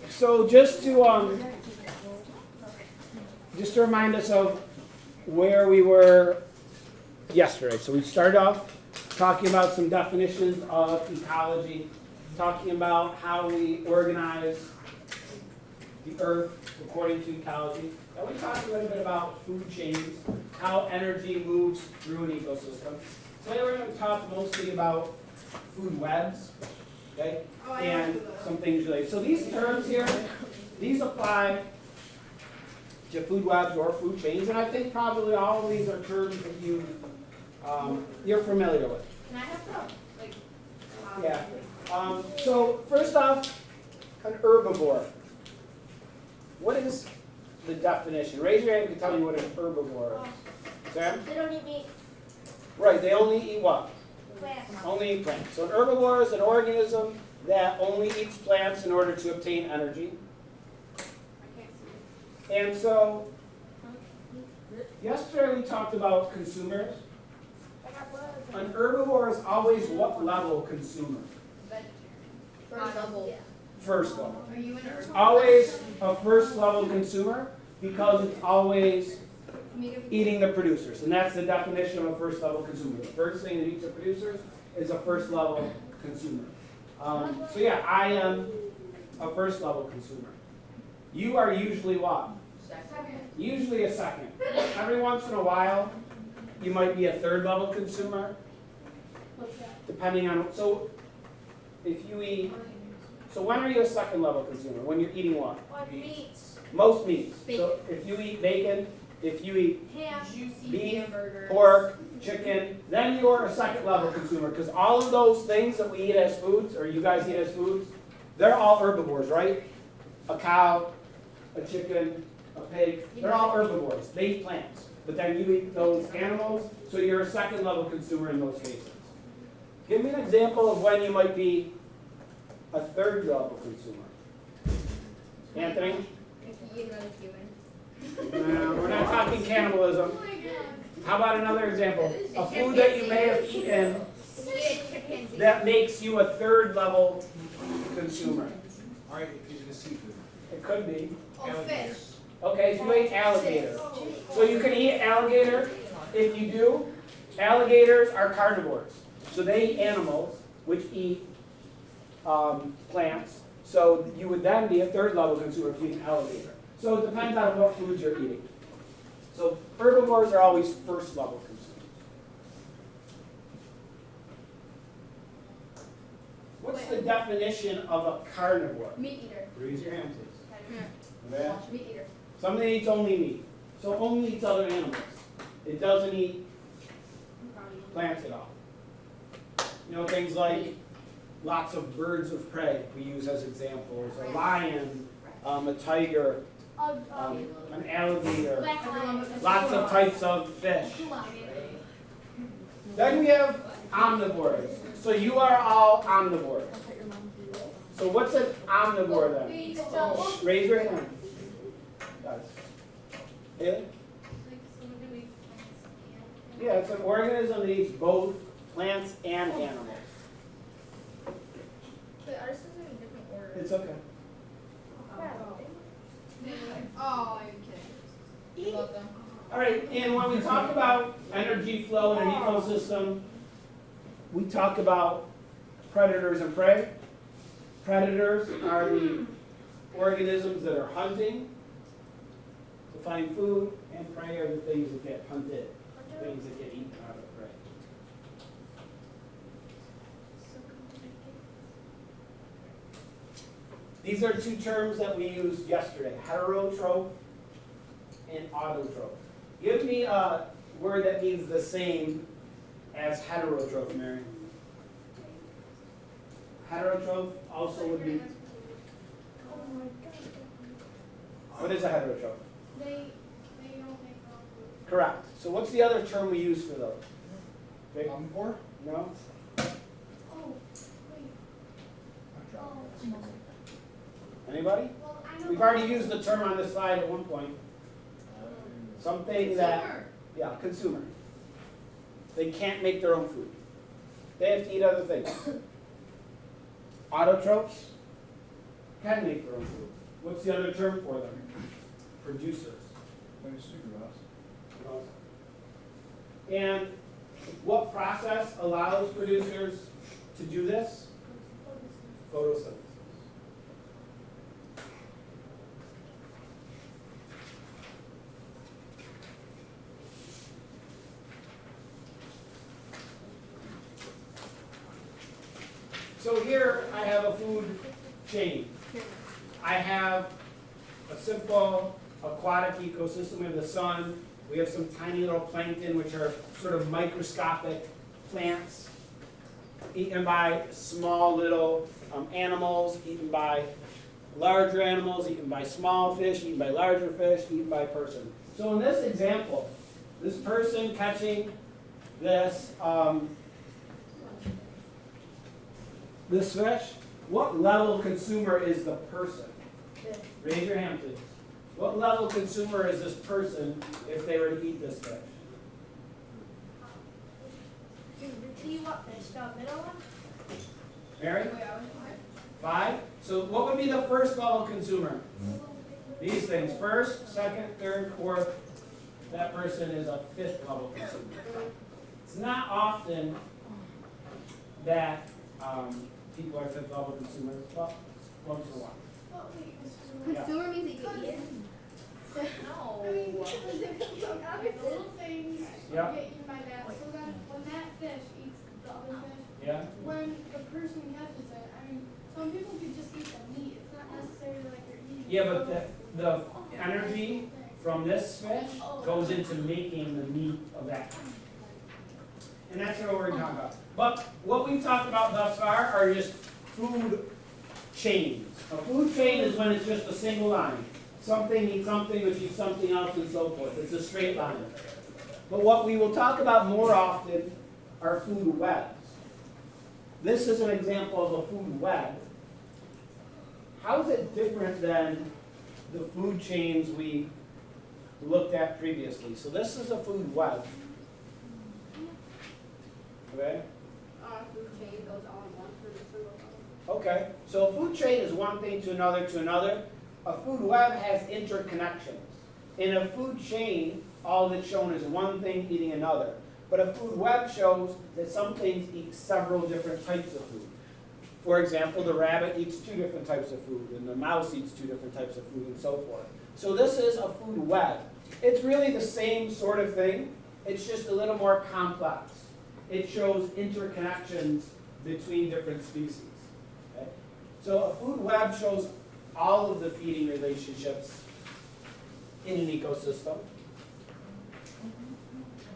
So just to remind us of where we were yesterday. So we started off talking about some definitions of ecology, talking about how we organize the earth according to ecology. And we talked a little bit about food chains, how energy moves through an ecosystem. Today we're going to talk mostly about food webs, okay, and some things related. So these terms here, these apply to food webs or food chains, and I think probably all of these are terms that you're familiar with. Can I have some? Like, Yeah. So first off, an herbivore. What is the definition? Raise your hand if you can tell me what an herbivore is. Sam? they don't eat meat. Right, they only eat what? Plants. Only eat plants. So an herbivore is an organism that only eats plants in order to obtain energy. And so, yesterday we talked about consumers. An herbivore is always what level consumer? First level. First level. Are you an herbivore? Always a first level consumer because it's always eating the producers. And that's the definition of a first level consumer. The first thing that eats the producers is a first level consumer. So yeah, I am a first level consumer. You are usually what? Usually a second. Every once in a while, you might be a third level consumer. What's that? Depending on, so if you eat, so when are you a second level consumer? When you're eating what? What meats? Most meats. So Bacon. if you eat bacon, if you eat Ham. Juicy beef, hamburgers. pork, chicken, then you're a second level consumer. Because all of those things that we eat as foods, or you guys eat as foods, they're all herbivores, right? A cow, a chicken, a pig, they're all herbivores. They eat plants. But then you eat those animals, so you're a second level consumer in those cases. Give me an example of when you might be a third level consumer. Anthony? If you eat another human. No, we're not talking cannibalism. How about another example? A food that you may have eaten that makes you a third level consumer. All right, if you eat seafood. It could be. Oh, fish. Okay, so you ate alligator. So you can eat alligator. If you do, alligators are carnivores. So they eat animals, which eat plants. So you would then be a third level consumer if you eat an alligator. So it depends on what foods you're eating. So herbivores are always first level consumers. What's the definition of a carnivore? Meat eater. Raise your hand, please. Yeah. Meat eater. Something that eats only meat. So only eats other animals. It doesn't eat plants at all. You know, things like lots of birds of prey we use as examples. A lion, a tiger, an alligator, lots of types of fish. Then we have omnivores. So you are all omnivores. So what's an omnivore then? Raise your hand. Guys. Haley? Yeah, it's an organism that eats both plants and animals. But ours is in a different order. It's okay. Oh, I'm kidding. Love them. All right, and when we talk about energy flow in an ecosystem, we talk about predators and prey. Predators are the organisms that are hunting to find food, and prey are the things that get hunted, things that get eaten out of prey. These are two terms that we used yesterday, heterotroph and autotroph. Give me a word that means the same as heterotroph, Mary. Heterotroph also would be, what is a heterotroph? They don't make all food. Correct. So what's the other term we use for those? Okay. Omnivore? No? Oh, wait. Oh. Anybody? Well, I know. We've already used the term on this slide at one point. Something that, yeah, consumer. They can't make their own food. They have to eat other things. Autotrophs can make their own food. What's the other term for them? Producers. And what process allows producers to do this? Photosynthesis. So here I have a food chain. I have a simple aquatic ecosystem. We have the sun. We have some tiny little plankton, which are sort of microscopic plants, eaten by small little animals, eaten by larger animals, eaten by small fish, eaten by larger fish, eaten by a person. So in this example, this person catching this this fish, what level consumer is the person? Raise your hand, please. What level consumer is this person if they were to eat this fish? Do you want fish? The middle one? Mary? Wait, I was 5? So what would be the first level consumer? These things. First, second, third, fourth. That person is a 5th level consumer. It's not often that people are 5th level consumers, but once in a while. Yeah. Consumer means that you can eat it. No. I mean, because if the little things Yeah. get eaten by that, so then when that fish eats the other fish, Yeah? when the person catches it, I mean, some people could just eat the meat. It's not necessarily like you're eating. Yeah, but the energy from this fish goes into making the meat of that. And that's what we're talking about. But what we've talked about thus far are just food chains. A food chain is when it's just a single line. Something eats something, which eats something else, and so forth. It's a straight line. But what we will talk about more often are food webs. This is an example of a food web. How is it different than the food chains we looked at previously? So this is a food web. Okay? Food chain goes all in one for the single one. Okay, so a food chain is one thing to another to another. A food web has interconnections. In a food chain, all that's shown is one thing eating another. But a food web shows that some things eat several different types of food. For example, the rabbit eats 2 different types of food, and the mouse eats 2 different types of food, and so forth. So this is a food web. It's really the same sort of thing. It's just a little more complex. It shows interconnections between different species. Okay? So a food web shows all of the feeding relationships in an ecosystem.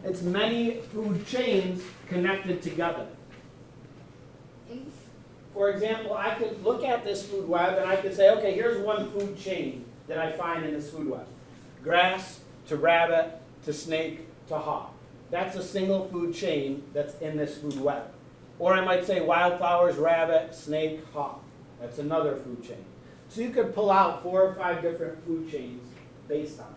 It's many food chains connected together. For example, I could look at this food web and I could say, okay, here's one food chain that I find in this food web. Grass to rabbit to snake to hawk. That's a single food chain that's in this food web. Or I might say wildflowers, rabbit, snake, hawk. That's another food chain. So you could pull out 4 or 5 different food chains based on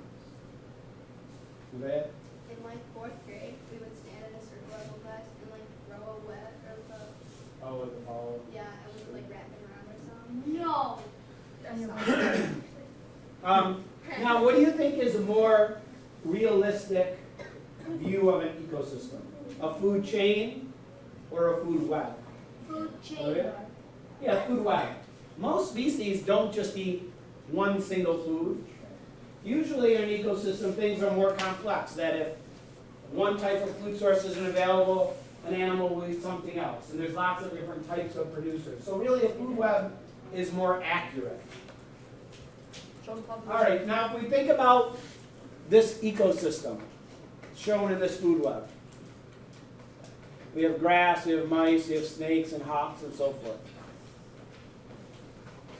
this. Okay? In like 4th grade, we would stand in a circle as a class and like throw a web or the yeah, and we would like wrap it around or something. No. Now, what do you think is a more realistic view of an ecosystem? A food chain or a food web? Food chain. Okay. Yeah, food web. Most species don't just eat one single food. Usually in an ecosystem, things are more complex, that if one type of food source isn't available, an animal will eat something else. And there's lots of different types of producers. So really a food web is more accurate. All right, now if we think about this ecosystem shown in this food web. We have grass, we have mice, we have snakes and hawks and so forth.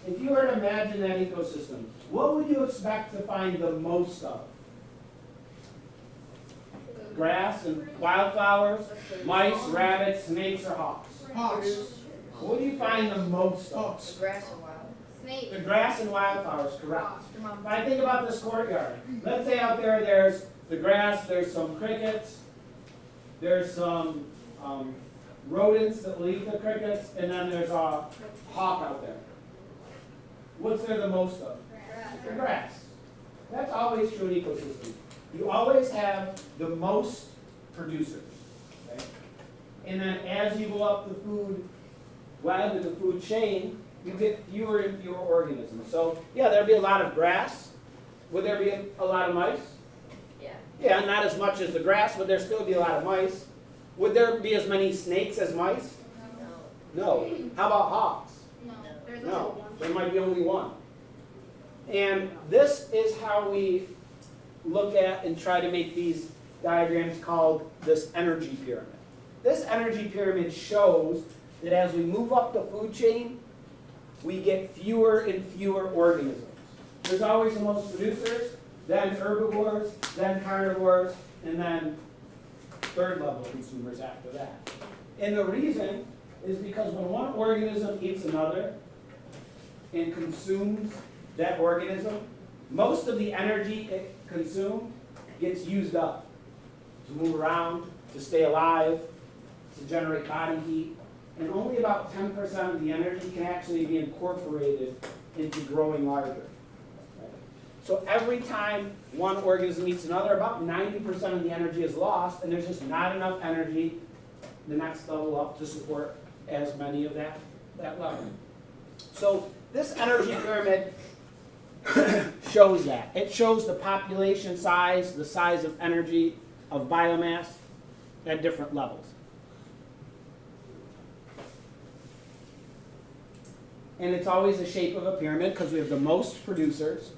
If you were to imagine that ecosystem, what would you expect to find the most of? Grass and wildflowers, mice, rabbits, snakes, or hawks? Hawks. What do you find the most of? Hawks. Grass and wild. Snake. The grass and wildflowers, correct. If I think about this courtyard, let's say out there's the grass, there's some crickets, there's some rodents that will eat the crickets, and then there's a hawk out there. What's there the most of? The grass. That's always true in ecosystem. You always have the most producers. Okay? And then as you go up the food web and the food chain, you get fewer and fewer organisms. So yeah, there'll be a lot of grass. Would there be a lot of mice? Yeah. Yeah, not as much as the grass, but there still be a lot of mice. Would there be as many snakes as mice? No. How about hawks? No. There's No, only one. there might be only one. And this is how we look at and try to make these diagrams called this energy pyramid. This energy pyramid shows that as we move up the food chain, we get fewer and fewer organisms. There's always the most producers, then herbivores, then carnivores, and then third level consumers after that. And the reason is because when one organism eats another and consumes that organism, most of the energy it consumed gets used up to move around, to stay alive, to generate body heat, and only about 10% of the energy can actually be incorporated into growing larger. Right? So every time one organism eats another, about 90% of the energy is lost, and there's just not enough energy the next level up to support as many of that level. So this energy pyramid shows that. It shows the population size, the size of energy, of biomass at different levels. And it's always the shape of a pyramid because we have the most producers,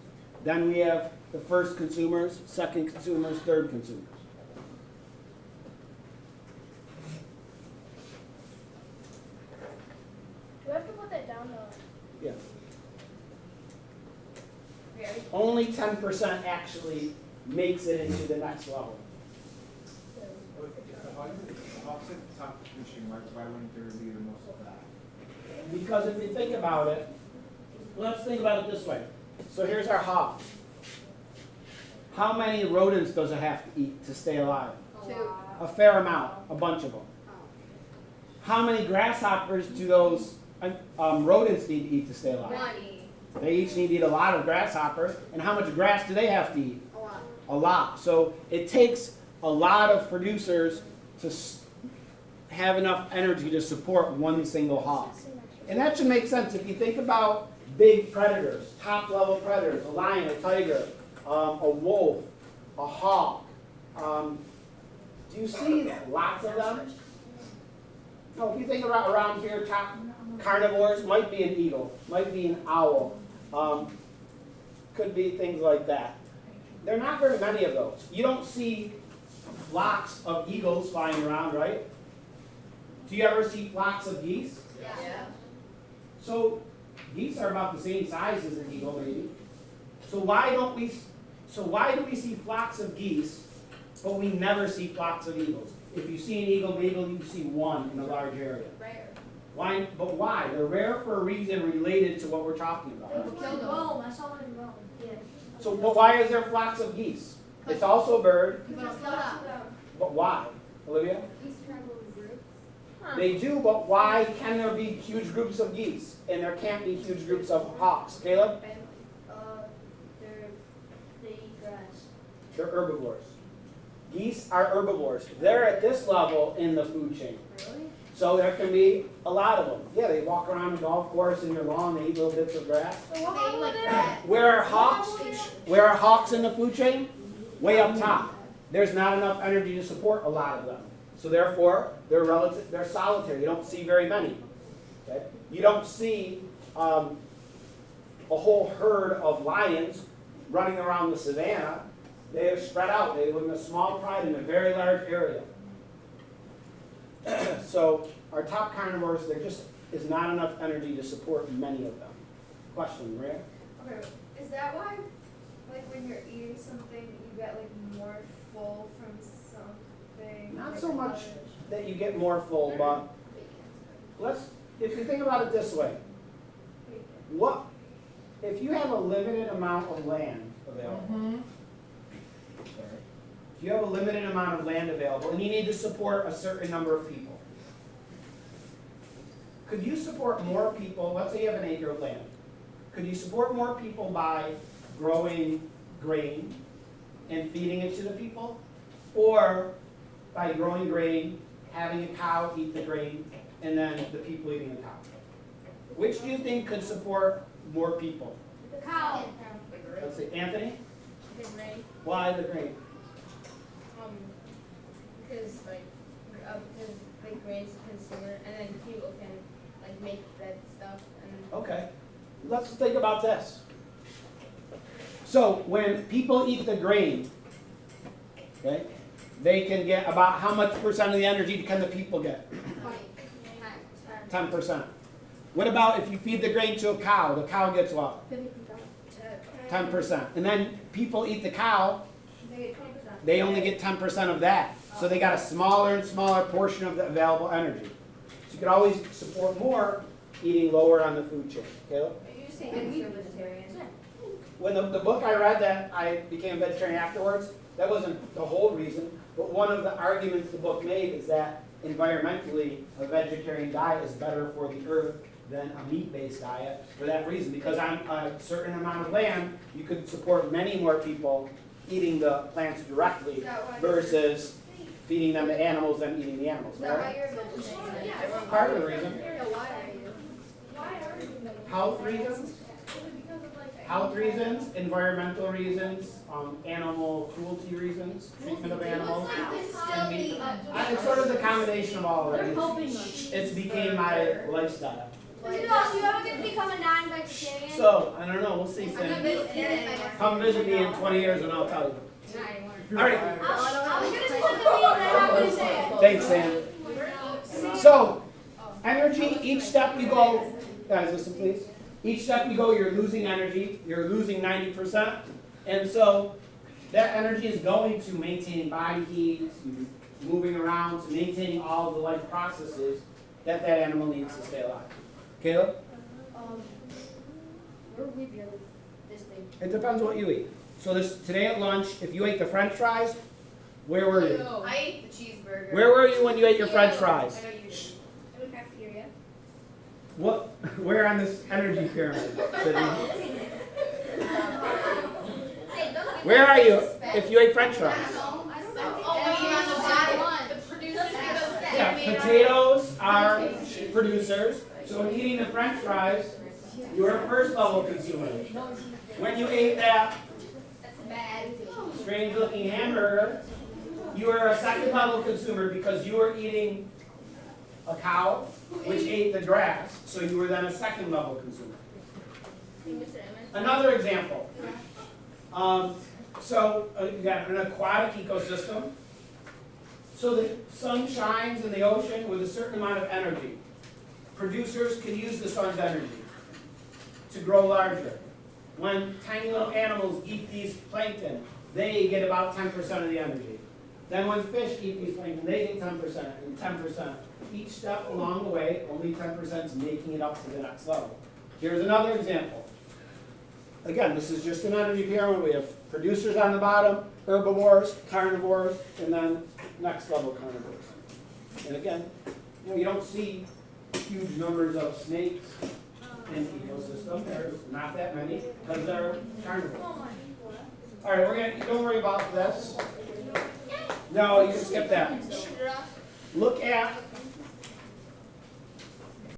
then we have the first consumers, second consumers, third consumers. Do I have to put that down though? Yeah. Only 10% actually makes it into the next level. If the hawks at the top of the food chain, why wouldn't there be the most of that? Because if you think about it, let's think about it this way. So here's our hawk. How many rodents does it have to eat to stay alive? Two. A fair amount, a bunch of them. How many grasshoppers do those rodents need to eat to stay alive? One. They each need to eat a lot of grasshoppers. And how much grass do they have to eat? A lot. A lot. So it takes a lot of producers to have enough energy to support one single hawk. And that should make sense if you think about big predators, top level predators, a lion, a tiger, a wolf, a hawk. Do you see lots of them? No, if you think about around here, top carnivores might be an eagle, might be an owl, could be things like that. There are not very many of those. You don't see flocks of eagles flying around, right? Do you ever see flocks of geese? Yeah. So geese are about the same size as an eagle, maybe. So why do we see flocks of geese, but we never see flocks of eagles? If you see an eagle, maybe you see one in a large area. Rare. Why? But why? They're rare for a reason related to what we're talking about. Killed them. Rome. I saw one in Rome. Yeah. So, but why is there flocks of geese? It's also a bird, People don't kill them. but why? Olivia? Geese travel in groups. They do, but why can there be huge groups of geese and there can't be huge groups of hawks? Caleb? They eat grass. They're herbivores. Geese are herbivores. They're at this level in the food chain. Really? So there can be a lot of them. Yeah, they walk around the golf course in their lawn, they eat little bits of grass. They eat like that. Where are hawks? Where are hawks in the food chain? Way up top. There's not enough energy to support a lot of them. So therefore, they're solitary. You don't see very many. Okay? You don't see a whole herd of lions running around the savannah. They are spread out. They live in a small pride in a very large area. So our top carnivores, there just is not enough energy to support many of them. Question, Maria? Okay, is that why, like, when you're eating something, you get, like, more full from something? Not like so much others? that you get more full, but if you think about it this way, what if you have a limited amount of land available? If you have a limited amount of land available and you need to support a certain number of people, could you support more people, let's say you have an acre of land. Could you support more people by growing grain and feeding it to the people? Or by growing grain, having a cow eat the grain, and then the people eating the cow? Which do you think could support more people? The cow. Let's say Anthony? The grain. Why the grain? Because grain's consumer, and then people can like make bread stuff and. Okay, let's think about this. So when people eat the grain, okay, they can get about how much percent of the energy can the people get? 10%. What about if you feed the grain to a cow? The cow gets what? 10%. And then people eat the cow, They get 20%. they only get 10% of that. So they got a smaller and smaller portion of the available energy. So you could always support more eating lower on the food chain. Caleb? Are you just saying that you're vegetarian? When the book I read that I became a vegetarian afterwards, that wasn't the whole reason, but one of the arguments the book made is that environmentally, a vegetarian diet is better for the earth than a meat-based diet for that reason. Because on a certain amount of land, you could support many more people eating the plants directly Is that why- versus feeding them to animals than eating the animals. Is that why Right? you're a vegetarian? Part of the reason. Yeah, why are you? Why are you doing that? Health reasons. Is it because of like? Health reasons, environmental reasons, animal cruelty reasons, treatment of animals. And meat. It's sort of the combination of all of it. They're helping us. It's became my lifestyle. Do you ever get to become a non-vegetarian? So, I don't know, we'll see, Sam. Come visit me in 20 years and I'll tell you. All right, I'm gonna just look at me and I'm not gonna say it. thanks, Sam. So, energy, each step you go, guys, listen please. Each step you go, you're losing energy, you're losing 90%. And so, that energy is going to maintaining body heat, to moving around, to maintaining all the life processes that that animal needs to stay alive. Caleb? Where would we be with this thing? It depends what you eat. So today at lunch, if you ate the French fries, where were you? I ate the cheeseburger. Where were you when you ate your French fries? I know you did. In the cafeteria. What? Where on this energy pyramid? Sydney? Where are you if you ate French fries? Yeah, potatoes are producers. So when eating the French fries, you are a first level consumer. When you ate that strange looking hamburger, you are a second level consumer because you were eating a cow which ate the grass. So you were then a second level consumer. Another example. You got an aquatic ecosystem. So the sun shines in the ocean with a certain amount of energy. Producers can use the sun's energy to grow larger. When tiny little animals eat these plankton, they get about 10% of the energy. Then when fish eat these plankton, they get 10% and 10%. Each step along the way, only 10% is making it up to the next level. Here's another example. Again, this is just an energy pyramid. We have producers on the bottom, herbivores, carnivores, and then next level carnivores. And again, you don't see huge numbers of snakes in the ecosystem. There's not that many because they're carnivores. All right, don't worry about this. No, you can skip that. Look at